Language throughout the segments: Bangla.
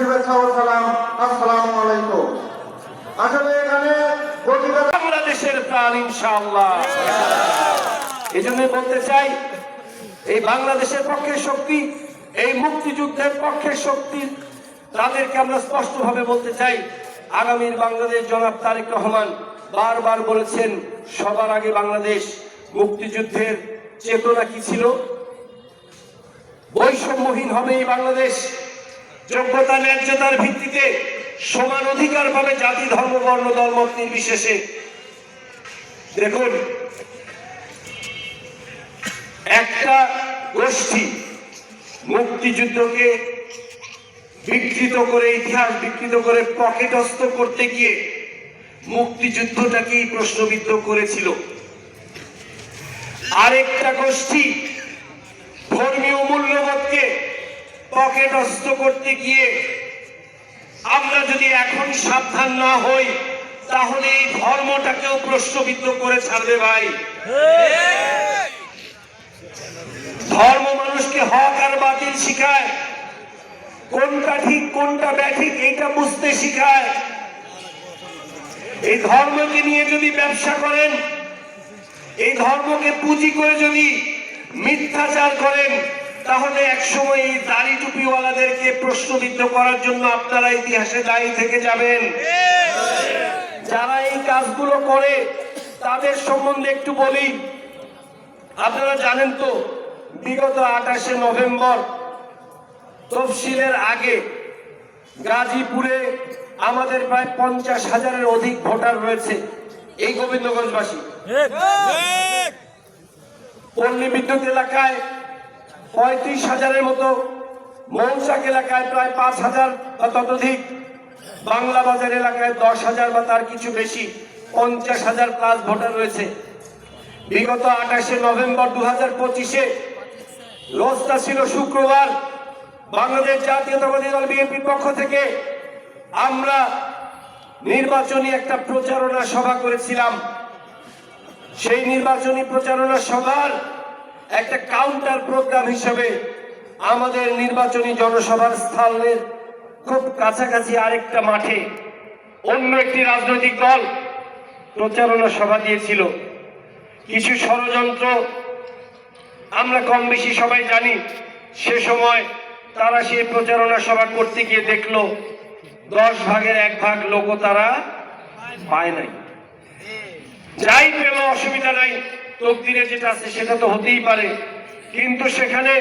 শুভেচ্ছা ও সালাম। আসসালামু আলাইকুম। আসলে এখানে বাংলাদেশের প্রাণ ইনশাআল্লাহ। এই জন্য বলতে চাই, এই বাংলাদেশের পক্ষের শক্তি, এই মুক্তিযুদ্ধের পক্ষের শক্তি, তাদেরকে আমরা স্পষ্টভাবে বলতে চাই, আগামীর বাংলাদেশ জনাব তারেক রহমান বারবার বলেছেন, সবার আগে বাংলাদেশ। মুক্তিযুদ্ধের চেতনা কি ছিল? বৈষম্যহীন হবে এই বাংলাদেশ, যোগ্যতা ন্যায্যতার ভিত্তিতে সমান অধিকার পাবে জাতি, ধর্ম, বর্ণ, দলমত নির্বিশেষে। দেখুন, একটা গোষ্ঠী মুক্তিযুদ্ধকে বিকৃত করে, ইতিহাস বিকৃত করে পকেটস্থ করতে গিয়ে মুক্তিযুদ্ধটাকেই প্রশ্নবিদ্ধ করেছিল। আরেকটা গোষ্ঠী ধর্মীয় মূল্যবোধকে পকেটস্থ করতে গিয়ে, আমরা যদি এখন সাবধান না হই তাহলে এই ধর্মটাকেও প্রশ্নবিদ্ধ করে ছাড়বে। ভাই, ধর্ম মানুষকে হক আর বাতিল শিখায়, কোনটা ঠিক কোনটা ব্যাঠিক এইটা বুঝতে শিখায়। এই ধর্মকে নিয়ে যদি ব্যবসা করেন, এই ধর্মকে পুঁজি করে যদি মিথ্যাচার করেন, তাহলে একসময় এই দাড়ি টুপিওয়ালাদেরকে প্রশ্নবিদ্ধ করার জন্য আপনারা ইতিহাসে দায়ী থেকে যাবেন। যারা এই কাজগুলো করে তাদের সম্বন্ধে একটু বলি। আপনারা জানেন তো, বিগত 28শে নভেম্বর তফসিলের আগে গাজীপুরে আমাদের প্রায় 50,000-এর অধিক ভোটার রয়েছে। এই গোবিন্দগঞ্জবাসী, পল্লী বিদ্যুৎ এলাকায় 35,000-এর মতো, মৌচাক এলাকায় প্রায় 5,000 বা ততোধিক, বাংলা বাজার এলাকায় 10,000 বা তার কিছু বেশি, 50,000 প্লাস ভোটার রয়েছে। বিগত 28শে নভেম্বর 2025-এ, রোজটা ছিল শুক্রবার, বাংলাদেশ জাতীয়তাবাদী দল বিএনপির পক্ষ থেকে আমরা নির্বাচনী একটা প্রচারণা সভা করেছিলাম। সেই নির্বাচনী প্রচারণা সভার একটা কাউন্টার প্রোগ্রাম হিসেবে আমাদের নির্বাচনী জনসভার স্থানের খুব কাছাকাছি আরেকটা মাঠে অন্য একটি রাজনৈতিক দল প্রচারণা সভা দিয়েছিল। কিছু ষড়যন্ত্র আমরা কম বেশি সবাই জানি। সে সময় তারা সেই প্রচারণা সভা করতে গিয়ে দেখলো 10 ভাগের 1 ভাগ লোকও তারা পায় নাই। যাই পেল অসুবিধা নাই, তকদিরে যেটা আছে সেটা তো হতেই পারে। কিন্তু সেখানে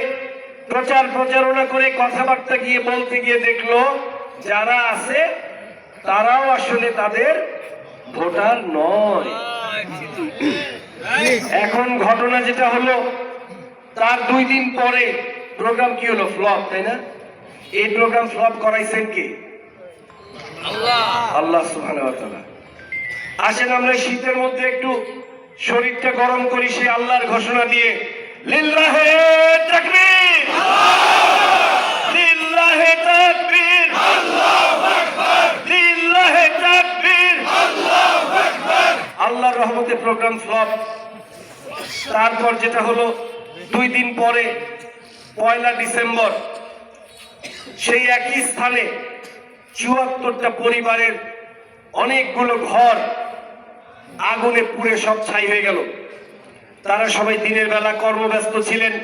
প্রচারণা করে কথাবার্তা গিয়ে বলতে গিয়ে দেখলো যারা আছে তারাও আসলে তাদের ভোটার নয়। এখন ঘটনা যেটা হলো, তার 2 দিন পরে প্রোগ্রাম কি হলো? ফ্লপ, তাই না? এই প্রোগ্রাম ফ্লপ করাইছেন কে? আল্লাহ সুবহানাহু ওয়া তাআলা। আসেন আমরা শীতের মধ্যে একটু শরীরটা গরম করি সেই আল্লাহর ঘোষণা দিয়ে, লিল্লাহে তাকবীর, লিল্লাহে তাকবীর, আল্লাহু আকবার, লিল্লাহে তাকবীর, আল্লাহু আকবার। আল্লাহর রহমতে প্রোগ্রাম ফ্লপ। তারপর যেটা হলো, 2 দিন পরে 1 ডিসেম্বর সেই একই স্থানে 74টা পরিবারের অনেকগুলো ঘর আগুনে পুড়ে সব ছাই হয়ে গেল। তারা সবাই দিনের বেলা কর্মব্যস্ত ছিলেন।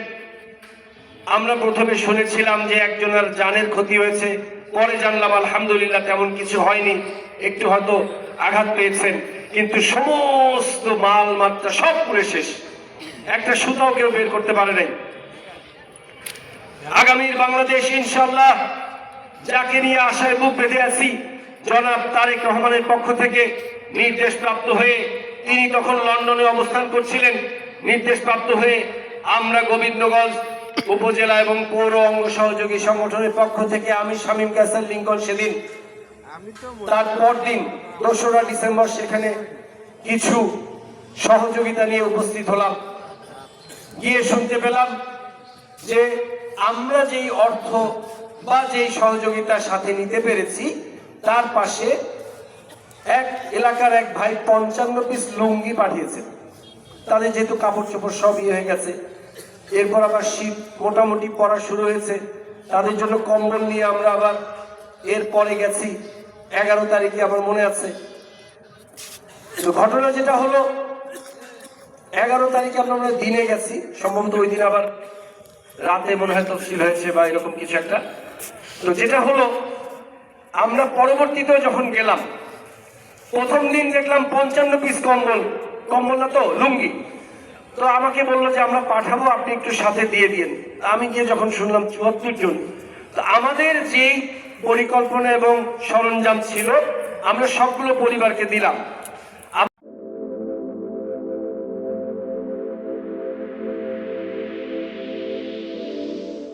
আমরা প্রথমে শুনেছিলাম যে একজনের জানের ক্ষতি হয়েছে, পরে জানলাম আলহামদুলিল্লাহ তেমন কিছু হয়নি, একটু হয়তো আঘাত পেয়েছেন। কিন্তু সমস্ত মাল মাত্রা সব পুড়ে শেষ, একটা সুতাও কেউ বের করতে পারে নাই। আগামীর বাংলাদেশ ইনশাআল্লাহ, যাকে নিয়ে আশায় বুক বেঁধে আছি, জনাব তারেক রহমানের পক্ষ থেকে নির্দেশ প্রাপ্ত হয়ে, তিনি তখন লন্ডনে অবস্থান করছিলেন, নির্দেশ প্রাপ্ত হয়ে আমরা গোবিন্দগঞ্জ উপজেলা এবং পৌর অঙ্গ সহযোগী সংগঠনের পক্ষ থেকে আমি শামীম ক্যাসেল লিঙ্কন, সেদিন তারপর দিন 2রা ডিসেম্বর সেখানে কিছু সহযোগিতা নিয়ে উপস্থিত হলাম। গিয়ে শুনতে পেলাম যে আমরা যেই অর্থ বা যেই সহযোগিতার সাথে নিতে পেরেছি, তার পাশে এক এলাকার এক ভাই 55 পিস লুঙ্গি পাঠিয়েছেন। তাদের যেহেতু কাপড় চোপড় সব হয়ে গেছে, এরপর আবার শীত মোটামুটি পড়া শুরু হয়েছে, তাদের জন্য কম্বল নিয়ে আমরা আবার এরপরে গেছি 11 তারিখে, আমার মনে আছে। তো ঘটনা যেটা হলো, 11 তারিখে আমরা মনে হয় দিনে গেছি, সম্ভবত ওই দিন আবার রাতে মনে হয় তফসিল হয়েছে বা এরকম কিছু একটা। তো যেটা হলো, আমরা পরবর্তীতে যখন গেলাম, প্রথম দিন দেখলাম 55 পিস কম্বল, কম্বল না তো লুঙ্গি। তো আমাকে বললো যে আমরা পাঠাবো, আপনি একটু সাথে দিয়ে দিন। আমি গিয়ে যখন শুনলাম 74 জন। তো আমাদের যেই পরিকল্পনা এবং সরঞ্জাম ছিল আমরা সবগুলো পরিবারকে দিলাম।